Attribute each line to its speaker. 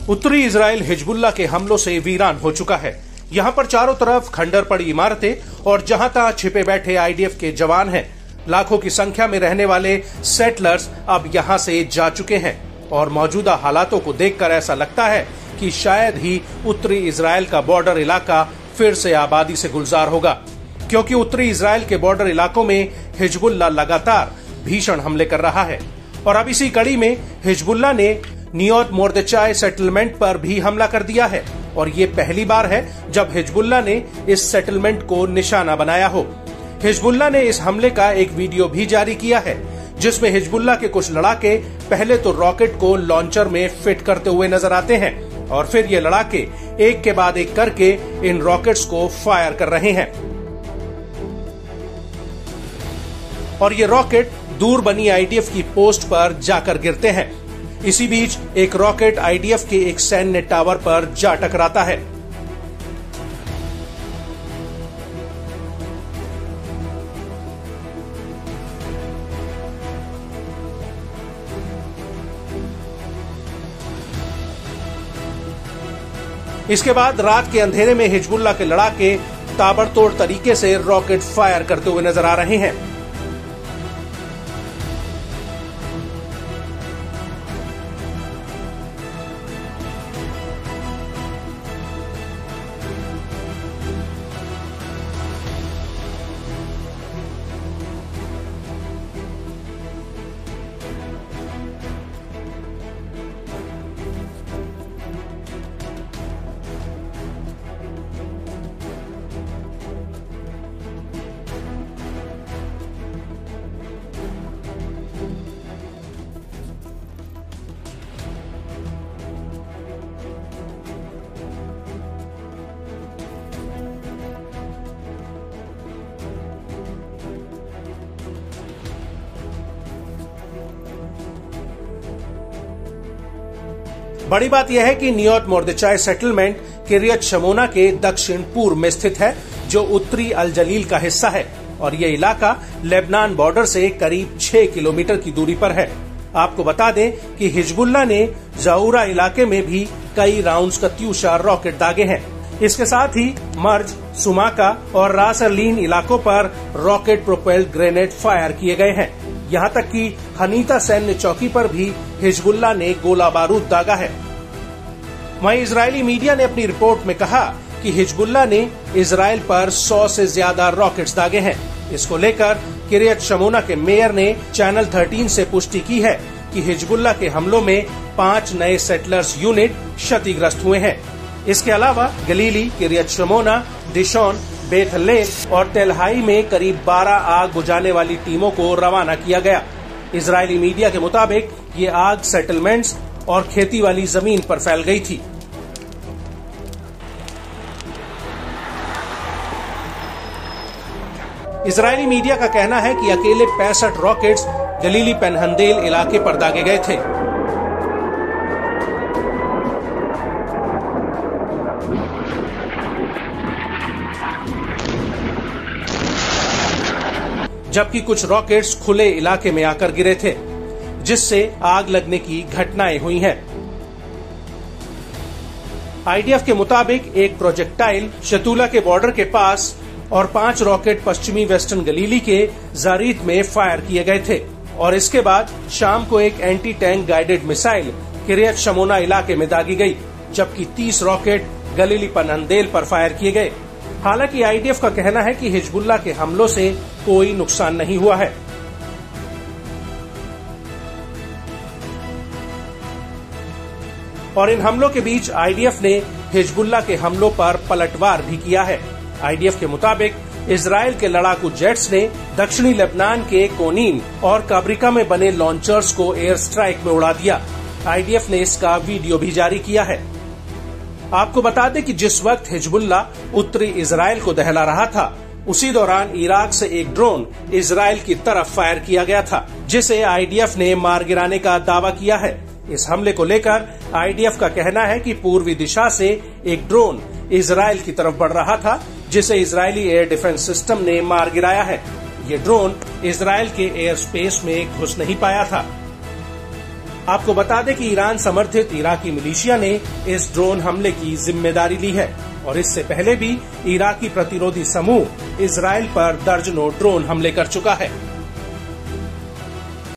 Speaker 1: उत्तरी Israel Hezbollah के हमलों से वीरान हो चुका है। यहाँ पर चारों तरफ खंडर पड़ी इमारतें और जहां तहां छिपे बैठे आईडीएफ के जवान हैं। लाखों की संख्या में रहने वाले सेटलर्स अब यहाँ से जा चुके हैं और मौजूदा हालातों को देखकर ऐसा लगता है कि शायद ही उत्तरी इजराइल का बॉर्डर इलाका फिर से आबादी से गुलजार होगा, क्योंकि उत्तरी इजराइल के बॉर्डर इलाकों में हिजबुल्लाह लगातार भीषण हमले कर रहा है। और अब इसी कड़ी में हिजबुल्लाह ने नियोत मोर्देचाई सेटलमेंट पर भी हमला कर दिया है और ये पहली बार है जब हिजबुल्लाह ने इस सेटलमेंट को निशाना बनाया हो। हिजबुल्लाह ने इस हमले का एक वीडियो भी जारी किया है जिसमें हिजबुल्लाह के कुछ लड़ाके पहले तो रॉकेट को लॉन्चर में फिट करते हुए नजर आते हैं और फिर ये लड़ाके एक के बाद एक करके इन रॉकेट्स को फायर कर रहे हैं और ये रॉकेट दूर बनी आईडीएफ की पोस्ट पर जाकर गिरते हैं। इसी बीच एक रॉकेट आईडीएफ के एक सैन्य टावर पर जा टकराता है। इसके बाद रात के अंधेरे में हिजबुल्लाह के लड़ाके ताबड़तोड़ तरीके से रॉकेट फायर करते हुए नजर आ रहे हैं। बड़ी बात यह है कि नियोत मोर्देचाई सेटलमेंट किरियत शमोना के दक्षिण पूर्व में स्थित है, जो उत्तरी अल जलील का हिस्सा है और ये इलाका लेबनान बॉर्डर से करीब 6 किलोमीटर की दूरी पर है। आपको बता दें कि हिजबुल्लाह ने जाऊरा इलाके में भी कई राउंड्स कत्यूशा रॉकेट दागे हैं। इसके साथ ही मर्ज, सुमाका और रास अलीन इलाकों पर रॉकेट प्रोपेल्ड ग्रेनेड फायर किए गए हैं। यहाँ तक कि हनीता सैन्य चौकी पर भी हिजबुल्लाह ने गोला बारूद दागा है। वहीं इजरायली मीडिया ने अपनी रिपोर्ट में कहा कि हिजबुल्लाह ने इजराइल पर 100 से ज्यादा रॉकेट्स दागे हैं। इसको लेकर किरियत शमोना के मेयर ने चैनल 13 से पुष्टि की है कि हिजबुल्लाह के हमलों में 5 नए सेटलर्स यूनिट क्षतिग्रस्त हुए हैं। इसके अलावा गलीली, किरियत शमोना, दिशोन, बेथ हल्लेल और तेलहाई में करीब 12 आग बुझाने वाली टीमों को रवाना किया गया। इजरायली मीडिया के मुताबिक ये आग सेटलमेंट्स और खेती वाली जमीन पर फैल गई थी। इजरायली मीडिया का कहना है कि अकेले 65 रॉकेट्स गलीली पेनहंदेल इलाके पर दागे गए थे। जबकि कुछ रॉकेट्स खुले इलाके में आकर गिरे थे, जिससे आग लगने की घटनाएं हुई हैं। आईडीएफ के मुताबिक एक प्रोजेक्टाइल शतूला के बॉर्डर के पास और 5 रॉकेट पश्चिमी वेस्टर्न गलीली के जारीत में फायर किए गए थे और इसके बाद शाम को एक एंटी टैंक गाइडेड मिसाइल किरियत शमोना इलाके में दागी गई, जबकि 30 रॉकेट गलीली पेनहंदेल पर फायर किए गए। हालांकि आईडीएफ का कहना है कि हिजबुल्लाह के हमलों से कोई नुकसान नहीं हुआ है। और इन हमलों के बीच आईडीएफ ने हिजबुल्लाह के हमलों पर पलटवार भी किया है। आईडीएफ के मुताबिक इजराइल के लड़ाकू जेट्स ने दक्षिणी लेबनान के कोनीन और काब्रिका में बने लॉन्चर्स को एयर स्ट्राइक में उड़ा दिया। आईडीएफ ने इसका वीडियो भी जारी किया है। आपको बता दें कि जिस वक्त हिजबुल्लाह उत्तरी इजराइल को दहला रहा था, उसी दौरान इराक से एक ड्रोन इजराइल की तरफ फायर किया गया था, जिसे आईडीएफ ने मार गिराने का दावा किया है। इस हमले को लेकर आईडीएफ का कहना है कि पूर्वी दिशा से एक ड्रोन इजराइल की तरफ बढ़ रहा था, जिसे इजरायली एयर डिफेंस सिस्टम ने मार गिराया है। ये ड्रोन इजराइल के एयर स्पेस में घुस नहीं पाया था। आपको बता दें कि ईरान समर्थित इराकी मिलिशिया ने इस ड्रोन हमले की जिम्मेदारी ली है और इससे पहले भी इराकी प्रतिरोधी समूह इजराइल पर दर्जनों ड्रोन हमले कर चुका है।